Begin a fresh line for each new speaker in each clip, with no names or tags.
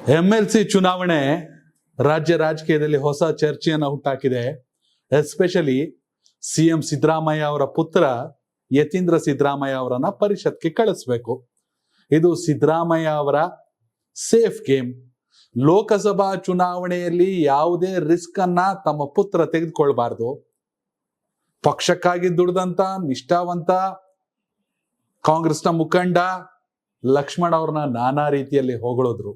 MLC ಚುನಾವಣೆ ರಾಜ್ಯ ರಾಜಕೀಯದಲ್ಲಿ ಹೊಸ ಚರ್ಚೆಯನ್ನು ಹುಟ್ಟಾಕಿದೆ. ಎಸ್ಪೆಷಲಿ CM ಸಿದ್ದರಾಮಯ್ಯ ಅವರ ಪುತ್ರ ಯತೀಂದ್ರ ಸಿದ್ದರಾಮಯ್ಯ ಅವರನ್ನ ಪರಿಷತ್ಗೆ ಕಳಿಸ್ಬೇಕು. ಇದು ಸಿದ್ದರಾಮಯ್ಯ ಅವರ ಸೇಫ್ ಗೇಮ್. ಲೋಕಸಭಾ ಚುನಾವಣೆಯಲ್ಲಿ ಯಾವುದೇ ರಿಸ್ಕ್ ಅನ್ನ ತಮ್ಮ ಪುತ್ರ ತೆಗೆದುಕೊಳ್ಬಾರ್ದು. ಪಕ್ಷಕ್ಕಾಗಿ ದುಡಿದಂತ ನಿಷ್ಠಾವಂತ ಕಾಂಗ್ರೆಸ್ನ ಮುಖಂಡ ಲಕ್ಷ್ಮಣ್ ಅವ್ರನ್ನ ನಾನಾ ರೀತಿಯಲ್ಲಿ ಹೊಗಳಿದ್ರು.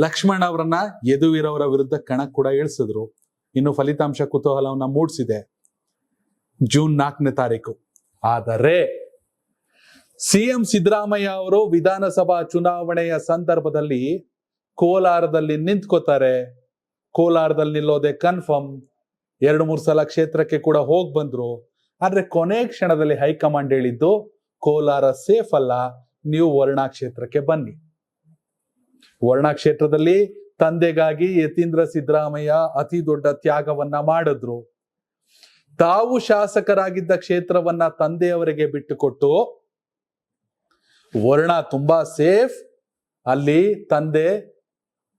ಲಕ್ಷ್ಮಣ್ ಅವರನ್ನ ಯದುವೀರವರ ವಿರುದ್ಧ ಕಣಕ್ಕೆ ಕೂಡ ಇಳಿಸಿದ್ರು. ಇನ್ನು ಫಲಿತಾಂಶ ಕುತೂಹಲವನ್ನ ಮೂಡಿಸಿದೆ ಜೂನ್ 4ನೇ ತಾರೀಕು. ಆದರೆ CM ಸಿದ್ದರಾಮಯ್ಯ ಅವರು ವಿಧಾನಸಭಾ ಚುನಾವಣೆಯ ಸಂದರ್ಭದಲ್ಲಿ ಕೋಲಾರದಲ್ಲಿ ನಿಂತ್ಕೋತಾರೆ. ಕೋಲಾರದಲ್ಲಿ ನಿಲ್ಲೋದೆ ಕನ್ಫರ್ಮ್. 2-3 ಸಲ ಕ್ಷೇತ್ರಕ್ಕೆ ಕೂಡ ಹೋಗಿ ಬಂದ್ರು. ಆದ್ರೆ ಕೊನೆ ಕ್ಷಣದಲ್ಲಿ ಹೈಕಮಾಂಡ್ ಹೇಳಿದ್ದು ಕೋಲಾರ ಸೇಫ್ ಅಲ್ಲ, ನೀವು ವರ್ಣಾ ಕ್ಷೇತ್ರಕ್ಕೆ ಬನ್ನಿ. ವರ್ಣಾ ಕ್ಷೇತ್ರದಲ್ಲಿ ತಂದೆಗಾಗಿ ಯತೀಂದ್ರ ಸಿದ್ದರಾಮಯ್ಯ ಅತಿ ದೊಡ್ಡ ತ್ಯಾಗವನ್ನ ಮಾಡಿದ್ರು. ತಾವು ಶಾಸಕರಾಗಿದ್ದ ಕ್ಷೇತ್ರವನ್ನ ತಂದೆಯವರಿಗೆ ಬಿಟ್ಟುಕೊಟ್ಟು ವರ್ಣಾ ತುಂಬಾ ಸೇಫ್, ಅಲ್ಲಿ ತಂದೆ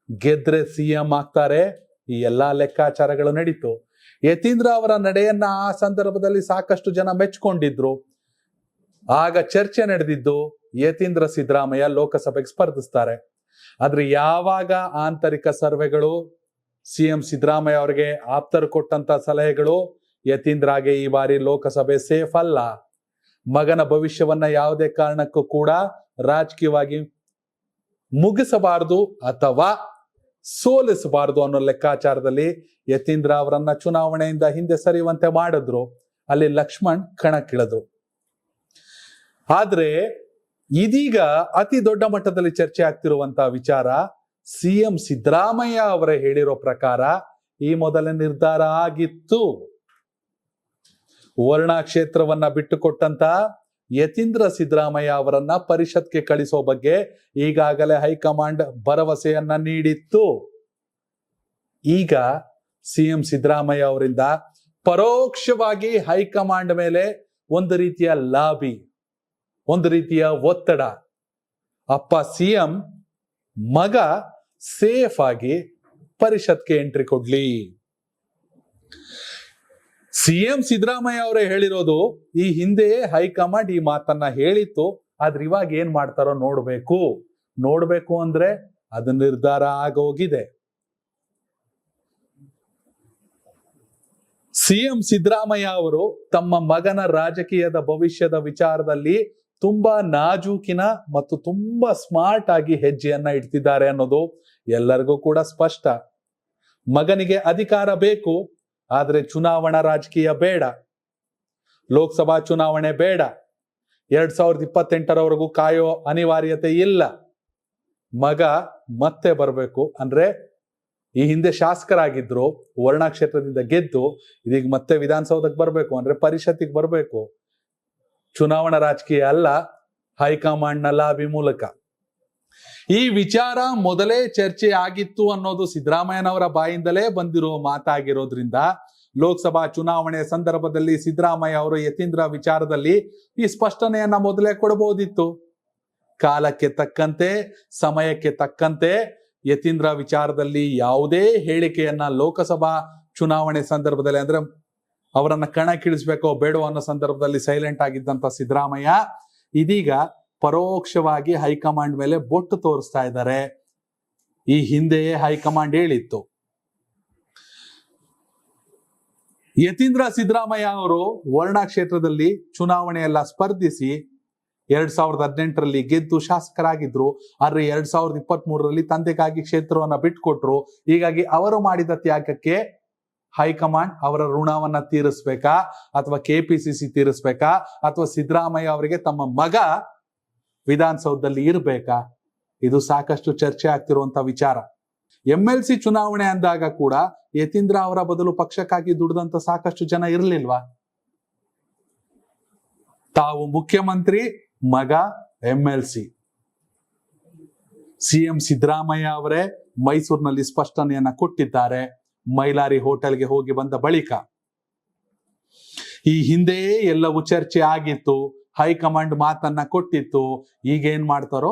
ಗೆದ್ರೆ CM ಆಗ್ತಾರೆ, ಈ ಎಲ್ಲಾ ಲೆಕ್ಕಾಚಾರಗಳು ನಡೀತು. ಯತೀಂದ್ರ ಅವರ ನಡೆಯನ್ನ ಆ ಸಂದರ್ಭದಲ್ಲಿ ಸಾಕಷ್ಟು ಜನ ಮೆಚ್ಕೊಂಡಿದ್ರು. ಆಗ ಚರ್ಚೆ ನಡೆದಿದ್ದು ಯತೀಂದ್ರ ಸಿದ್ದರಾಮಯ್ಯ ಲೋಕಸಭೆಗೆ ಸ್ಪರ್ಧಿಸ್ತಾರೆ. ಆದ್ರೆ ಯಾವಾಗ ಆಂತರಿಕ ಸರ್ವೆಗಳು CM ಸಿದ್ದರಾಮಯ್ಯ ಅವರಿಗೆ ಆಪ್ತರು ಕೊಟ್ಟಂತ ಸಲಹೆಗಳು ಯತೀಂದ್ರಗೆ ಈ ಬಾರಿ ಲೋಕಸಭೆ ಸೇಫ್ ಅಲ್ಲ, ಮಗನ ಭವಿಷ್ಯವನ್ನ ಯಾವುದೇ ಕಾರಣಕ್ಕೂ ಕೂಡ ರಾಜಕೀಯವಾಗಿ ಮುಗಿಸಬಾರದು ಅಥವಾ ಸೋಲಿಸಬಾರದು ಅನ್ನೋ ಲೆಕ್ಕಾಚಾರದಲ್ಲಿ ಯತೀಂದ್ರ ಅವರನ್ನ ಚುನಾವಣೆಯಿಂದ ಹಿಂದೆ ಸರಿಯುವಂತೆ ಮಾಡಿದ್ರು. ಅಲ್ಲಿ ಲಕ್ಷ್ಮಣ್ ಕಣಕ್ಕಿಳಿದ್ರು. ಆದ್ರೆ ಇದೀಗ ಅತಿ ದೊಡ್ಡ ಮಟ್ಟದಲ್ಲಿ ಚರ್ಚೆ ಆಗ್ತಿರುವಂತಹ ವಿಚಾರ, CM ಸಿದ್ದರಾಮಯ್ಯ ಅವರ ಹೇಳಿರೋ ಪ್ರಕಾರ ಈ ಮೊದಲ ನಿರ್ಧಾರ ಆಗಿತ್ತು. ವರ್ಣಾ ಕ್ಷೇತ್ರವನ್ನ ಬಿಟ್ಟುಕೊಟ್ಟಂತ ಯತೀಂದ್ರ ಸಿದ್ದರಾಮಯ್ಯ ಅವರನ್ನ ಪರಿಷತ್ಗೆ ಕಳಿಸೋ ಬಗ್ಗೆ ಈಗಾಗಲೇ ಹೈಕಮಾಂಡ್ ಭರವಸೆಯನ್ನ ನೀಡಿತ್ತು. ಈಗ CM ಸಿದ್ದರಾಮಯ್ಯ ಅವರಿಂದ ಪರೋಕ್ಷವಾಗಿ ಹೈಕಮಾಂಡ್ ಮೇಲೆ ಒಂದು ರೀತಿಯ ಲಾಬಿ, ಒಂದು ರೀತಿಯ ಒತ್ತಡ. ಅಪ್ಪ CM ಮಗ ಸೇಫ್ ಆಗಿ ಪರಿಷತ್ಗೆ ಎಂಟ್ರಿ ಕೊಡ್ಲಿ. CM ಸಿದ್ದರಾಮಯ್ಯ ಅವರೇ ಹೇಳಿರೋದು, ಈ ಹಿಂದೆ ಹೈಕಮಾಂಡ್ ಈ ಮಾತನ್ನ ಹೇಳಿತ್ತು, ಆದ್ರೆ ಇವಾಗ ಏನ್ ಮಾಡ್ತಾರೋ ನೋಡ್ಬೇಕು ಅಂದ್ರೆ ಅದು ನಿರ್ಧಾರ ಆಗೋಗಿದೆ. CM ಸಿದ್ದರಾಮಯ್ಯ ಅವರು ತಮ್ಮ ಮಗನ ರಾಜಕೀಯದ ಭವಿಷ್ಯದ ವಿಚಾರದಲ್ಲಿ ತುಂಬಾ ನಾಜೂಕಿನ ಮತ್ತು ತುಂಬಾ ಸ್ಮಾರ್ಟ್ ಆಗಿ ಹೆಜ್ಜೆಯನ್ನ ಇಡ್ತಿದ್ದಾರೆ ಅನ್ನೋದು ಎಲ್ಲರಿಗೂ ಕೂಡ ಸ್ಪಷ್ಟ. ಮಗನಿಗೆ ಅಧಿಕಾರ ಬೇಕು, ಆದ್ರೆ ಚುನಾವಣಾ ರಾಜಕೀಯ ಬೇಡ, ಲೋಕಸಭಾ ಚುನಾವಣೆ ಬೇಡ, 2028ರವರೆಗೂ ಕಾಯೋ ಅನಿವಾರ್ಯತೆ ಇಲ್ಲ. ಮಗ ಮತ್ತೆ ಬರಬೇಕು ಅಂದ್ರೆ, ಈ ಹಿಂದೆ ಶಾಸಕರಾಗಿದ್ರು, ವರ್ಣಾ ಕ್ಷೇತ್ರದಿಂದ ಗೆದ್ದು ಇದೀಗ ಮತ್ತೆ ವಿಧಾನಸೌಧಕ್ಕೆ ಬರಬೇಕು ಅಂದ್ರೆ ಪರಿಷತ್ತಿಗೆ ಬರಬೇಕು. ಚುನಾವಣಾ ರಾಜಕೀಯ ಅಲ್ಲ, ಹೈಕಮಾಂಡ್ ನ ಲಾಬಿ ಮೂಲಕ. ಈ ವಿಚಾರ ಮೊದಲೇ ಚರ್ಚೆ ಆಗಿತ್ತು ಅನ್ನೋದು ಸಿದ್ದರಾಮಯ್ಯನವರ ಬಾಯಿಂದಲೇ ಬಂದಿರುವ ಮಾತಾಗಿರೋದ್ರಿಂದ ಲೋಕಸಭಾ ಚುನಾವಣೆಯ ಸಂದರ್ಭದಲ್ಲಿ ಸಿದ್ದರಾಮಯ್ಯ ಅವರು ಯತೀಂದ್ರ ವಿಚಾರದಲ್ಲಿ ಈ ಸ್ಪಷ್ಟನೆಯನ್ನ ಮೊದಲೇ ಕೊಡಬಹುದಿತ್ತು. ಕಾಲಕ್ಕೆ ತಕ್ಕಂತೆ, ಸಮಯಕ್ಕೆ ತಕ್ಕಂತೆ ಯತೀಂದ್ರ ವಿಚಾರದಲ್ಲಿ ಯಾವುದೇ ಹೇಳಿಕೆಯನ್ನ ಲೋಕಸಭಾ ಚುನಾವಣೆ ಸಂದರ್ಭದಲ್ಲಿ, ಅಂದ್ರೆ ಅವರನ್ನ ಕಣಕ್ಕಿಳಿಸ್ಬೇಕೋ ಬೇಡೋ ಅನ್ನೋ ಸಂದರ್ಭದಲ್ಲಿ ಸೈಲೆಂಟ್ ಆಗಿದ್ದಂತ ಸಿದ್ದರಾಮಯ್ಯ ಇದೀಗ ಪರೋಕ್ಷವಾಗಿ ಹೈಕಮಾಂಡ್ ಮೇಲೆ ಬೊಟ್ಟು ತೋರಿಸ್ತಾ ಇದ್ದಾರೆ. ಈ ಹಿಂದೆಯೇ ಹೈಕಮಾಂಡ್ ಹೇಳಿತ್ತು. ಯತೀಂದ್ರ ಸಿದ್ದರಾಮಯ್ಯ ಅವರು ವರ್ಣಾ ಕ್ಷೇತ್ರದಲ್ಲಿ ಚುನಾವಣೆಯೆಲ್ಲ ಸ್ಪರ್ಧಿಸಿ 2018ರಲ್ಲಿ ಗೆದ್ದು ಶಾಸಕರಾಗಿದ್ರು. ಆದ್ರೆ 2023ರಲ್ಲಿ ತಂದೆಗಾಗಿ ಕ್ಷೇತ್ರವನ್ನ ಬಿಟ್ಕೊಟ್ರು. ಹೀಗಾಗಿ ಅವರು ಮಾಡಿದ ತ್ಯಾಗಕ್ಕೆ ಹೈಕಮಾಂಡ್ ಅವರ ಋಣವನ್ನ ತೀರಿಸ್ಬೇಕಾ ಅಥವಾ KPCC ತೀರಿಸ್ಬೇಕಾ ಅಥವಾ ಸಿದ್ದರಾಮಯ್ಯ ಅವರಿಗೆ ತಮ್ಮ ಮಗ ವಿಧಾನಸೌಧದಲ್ಲಿ ಇರ್ಬೇಕಾ? ಇದು ಸಾಕಷ್ಟು ಚರ್ಚೆ ಆಗ್ತಿರುವಂತ ವಿಚಾರ. MLC ಚುನಾವಣೆ ಅಂದಾಗ ಕೂಡ ಯತೀಂದ್ರ ಅವರ ಬದಲು ಪಕ್ಷಕ್ಕಾಗಿ ದುಡಿದಂತ ಸಾಕಷ್ಟು ಜನ ಇರ್ಲಿಲ್ವಾ? ತಾವು ಮುಖ್ಯಮಂತ್ರಿ, ಮಗ MLC. CM ಸಿದ್ದರಾಮಯ್ಯ ಅವರೇ ಮೈಸೂರಿನಲ್ಲಿ ಸ್ಪಷ್ಟನೆಯನ್ನ ಕೊಟ್ಟಿದ್ದಾರೆ ಮೈಲಾರಿ ಹೋಟೆಲ್ಗೆ ಹೋಗಿ ಬಂದ ಬಳಿಕ. ಈ ಹಿಂದೆಯೇ ಎಲ್ಲವೂ ಚರ್ಚೆ ಆಗಿತ್ತು, ಹೈಕಮಾಂಡ್ ಮಾತನ್ನ ಕೊಟ್ಟಿತ್ತು. ಈಗ ಏನ್ ಮಾಡ್ತಾರೋ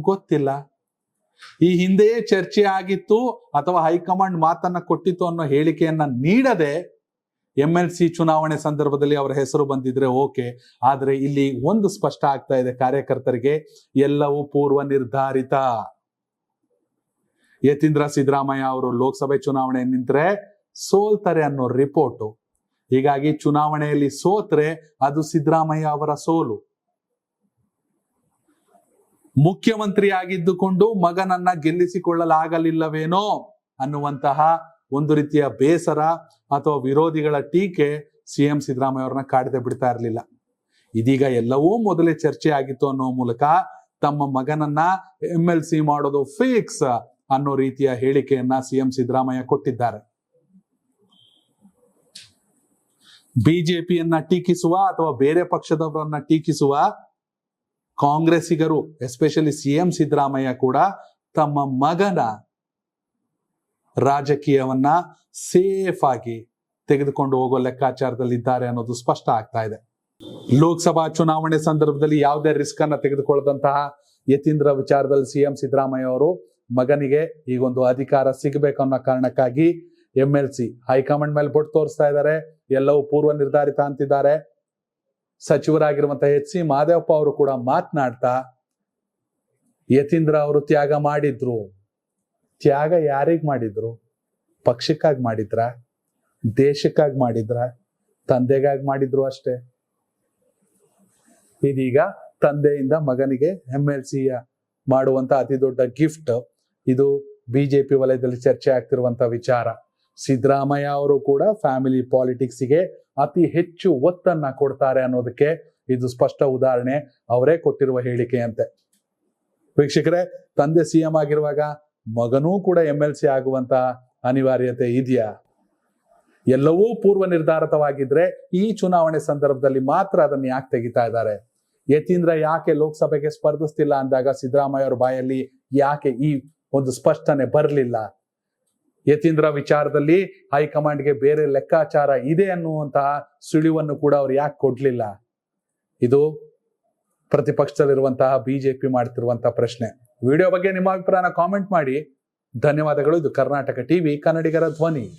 ಗೊತ್ತಿಲ್ಲ. ಈ ಹಿಂದೆಯೇ ಚರ್ಚೆ ಆಗಿತ್ತು ಅಥವಾ ಹೈಕಮಾಂಡ್ ಮಾತನ್ನ ಕೊಟ್ಟಿತ್ತು ಅನ್ನೋ ಹೇಳಿಕೆಯನ್ನ ನೀಡದೆ MLC ಚುನಾವಣೆ ಸಂದರ್ಭದಲ್ಲಿ ಅವರ ಹೆಸರು ಬಂದಿದ್ರೆ ಓಕೆ. ಆದ್ರೆ ಇಲ್ಲಿ ಒಂದು ಸ್ಪಷ್ಟ ಆಗ್ತಾ ಇದೆ ಕಾರ್ಯಕರ್ತರಿಗೆ, ಎಲ್ಲವೂ ಪೂರ್ವ ನಿರ್ಧಾರಿತ. ಯತೀಂದ್ರ ಸಿದ್ದರಾಮಯ್ಯ ಅವರು ಲೋಕಸಭೆ ಚುನಾವಣೆ ನಿಂತ್ರೆ ಸೋಲ್ತಾರೆ ಅನ್ನೋ ರಿಪೋರ್ಟು. ಹೀಗಾಗಿ ಚುನಾವಣೆಯಲ್ಲಿ ಸೋತ್ರೆ ಅದು ಸಿದ್ದರಾಮಯ್ಯ ಅವರ ಸೋಲು. ಮುಖ್ಯಮಂತ್ರಿ ಆಗಿದ್ದುಕೊಂಡು ಮಗನನ್ನ ಗೆಲ್ಲಿಸಿಕೊಳ್ಳಲಾಗಲಿಲ್ಲವೇನೋ ಅನ್ನುವಂತಹ ಒಂದು ರೀತಿಯ ಬೇಸರ ಅಥವಾ ವಿರೋಧಿಗಳ ಟೀಕೆ CM ಸಿದ್ದರಾಮಯ್ಯ ಅವ್ರನ್ನ ಕಾಡದೆ ಬಿಡ್ತಾ ಇರಲಿಲ್ಲ. ಇದೀಗ ಎಲ್ಲವೂ ಮೊದಲೇ ಚರ್ಚೆ ಆಗಿತ್ತು ಅನ್ನೋ ಮೂಲಕ ತಮ್ಮ ಮಗನನ್ನ MLC ಮಾಡೋದು ಫಿಕ್ಸ್ ಅನ್ನೋ ರೀತಿಯ ಹೇಳಿಕೆಯನ್ನ CM ಸಿದ್ದರಾಮಯ್ಯ ಕೊಟ್ಟಿದ್ದಾರೆ. ಬಿಜೆಪಿಯನ್ನ ಟೀಕಿಸುವ ಅಥವಾ ಬೇರೆ ಪಕ್ಷದವರನ್ನ ಟೀಕಿಸುವ ಕಾಂಗ್ರೆಸ್ಸಿಗರು, ಎಸ್ಪೆಷಲಿ CM ಸಿದ್ದರಾಮಯ್ಯ ಕೂಡ ತಮ್ಮ ಮಗನ ರಾಜಕೀಯವನ್ನ ಸೇಫ್ ಆಗಿ ತೆಗೆದುಕೊಂಡು ಹೋಗೋ ಲೆಕ್ಕಾಚಾರದಲ್ಲಿದ್ದಾರೆ ಅನ್ನೋದು ಸ್ಪಷ್ಟ ಆಗ್ತಾ ಇದೆ. ಲೋಕಸಭಾ ಚುನಾವಣೆ ಸಂದರ್ಭದಲ್ಲಿ ಯಾವುದೇ ರಿಸ್ಕ್ ಅನ್ನ ತೆಗೆದುಕೊಳ್ಳದಂತಹ ಯತೀಂದ್ರ ವಿಚಾರದಲ್ಲಿ CM ಸಿದ್ದರಾಮಯ್ಯ ಅವರು ಮಗನಿಗೆ ಈಗೊಂದು ಅಧಿಕಾರ ಸಿಗಬೇಕು ಅನ್ನೋ ಕಾರಣಕ್ಕಾಗಿ MLC ಹೈಕಮಾಂಡ್ ಮೇಲೆ ಬೊಟ್ಟು ತೋರಿಸ್ತಾ ಇದ್ದಾರೆ. ಎಲ್ಲವೂ ಪೂರ್ವ ನಿರ್ಧಾರಿತ ಅಂತಿದ್ದಾರೆ. ಸಚಿವರಾಗಿರುವಂತಹ HC ಮಹದೇವಪ್ಪ ಅವರು ಕೂಡ ಮಾತನಾಡ್ತಾ ಯತೀಂದ್ರ ಅವರು ತ್ಯಾಗ ಮಾಡಿದ್ರು. ತ್ಯಾಗ ಯಾರಿಗ್ ಮಾಡಿದ್ರು? ಪಕ್ಷಕ್ಕಾಗಿ ಮಾಡಿದ್ರ? ದೇಶಕ್ಕಾಗಿ ಮಾಡಿದ್ರ? ತಂದೆಗಾಗಿ ಮಾಡಿದ್ರು ಅಷ್ಟೇ. ಇದೀಗ ತಂದೆಯಿಂದ ಮಗನಿಗೆ MLC ಮಾಡುವಂತ ಅತಿ ದೊಡ್ಡ ಗಿಫ್ಟ್. ಇದು ಬಿಜೆಪಿ ವಲಯದಲ್ಲಿ ಚರ್ಚೆ ಆಗ್ತಿರುವಂತ ವಿಚಾರ. ಸಿದ್ದರಾಮಯ್ಯ ಅವರು ಕೂಡ ಫ್ಯಾಮಿಲಿ ಪಾಲಿಟಿಕ್ಸ್ಗೆ ಅತಿ ಹೆಚ್ಚು ಒತ್ತನ್ನ ಕೊಡ್ತಾರೆ ಅನ್ನೋದಕ್ಕೆ ಇದು ಸ್ಪಷ್ಟ ಉದಾಹರಣೆ. ಅವರೇ ಕೊಟ್ಟಿರುವ ಹೇಳಿಕೆಯಂತೆ. ವೀಕ್ಷಕರೇ, ತಂದೆ CM ಆಗಿರುವಾಗ ಮಗನೂ ಕೂಡ MLC ಆಗುವಂತ ಅನಿವಾರ್ಯತೆ ಇದೆಯಾ? ಎಲ್ಲವೂ ಪೂರ್ವ ನಿರ್ಧಾರಿತವಾಗಿದ್ರೆ ಈ ಚುನಾವಣೆ ಸಂದರ್ಭದಲ್ಲಿ ಮಾತ್ರ ಅದನ್ನ ಯಾಕೆ ತೆಗಿತಾ ಇದ್ದಾರೆ? ಯತೀಂದ್ರ ಯಾಕೆ ಲೋಕಸಭೆಗೆ ಸ್ಪರ್ಧಿಸ್ತಿಲ್ಲ ಅಂದಾಗ ಸಿದ್ದರಾಮಯ್ಯ ಅವ್ರ ಬಾಯಲ್ಲಿ ಯಾಕೆ ಈ ಒಂದು ಸ್ಪಷ್ಟನೆ ಬರಲಿಲ್ಲ? ಯತೀಂದ್ರ ವಿಚಾರದಲ್ಲಿ ಹೈಕಮಾಂಡ್ಗೆ ಬೇರೆ ಲೆಕ್ಕಾಚಾರ ಇದೆ ಅನ್ನುವಂತಹ ಸುಳಿವನ್ನು ಕೂಡ ಅವ್ರು ಯಾಕೆ ಕೊಡ್ಲಿಲ್ಲ? ಇದು ಪ್ರತಿಪಕ್ಷದಲ್ಲಿರುವಂತಹ ಬಿಜೆಪಿ ಮಾಡ್ತಿರುವಂತಹ ಪ್ರಶ್ನೆ. ವಿಡಿಯೋ ಬಗ್ಗೆ ನಿಮ್ಮ ಅಭಿಪ್ರಾಯನ ಕಾಮೆಂಟ್ ಮಾಡಿ. ಧನ್ಯವಾದಗಳು. ಇದು ಕರ್ನಾಟಕ ಟಿವಿ, ಕನ್ನಡಿಗರ ಧ್ವನಿ.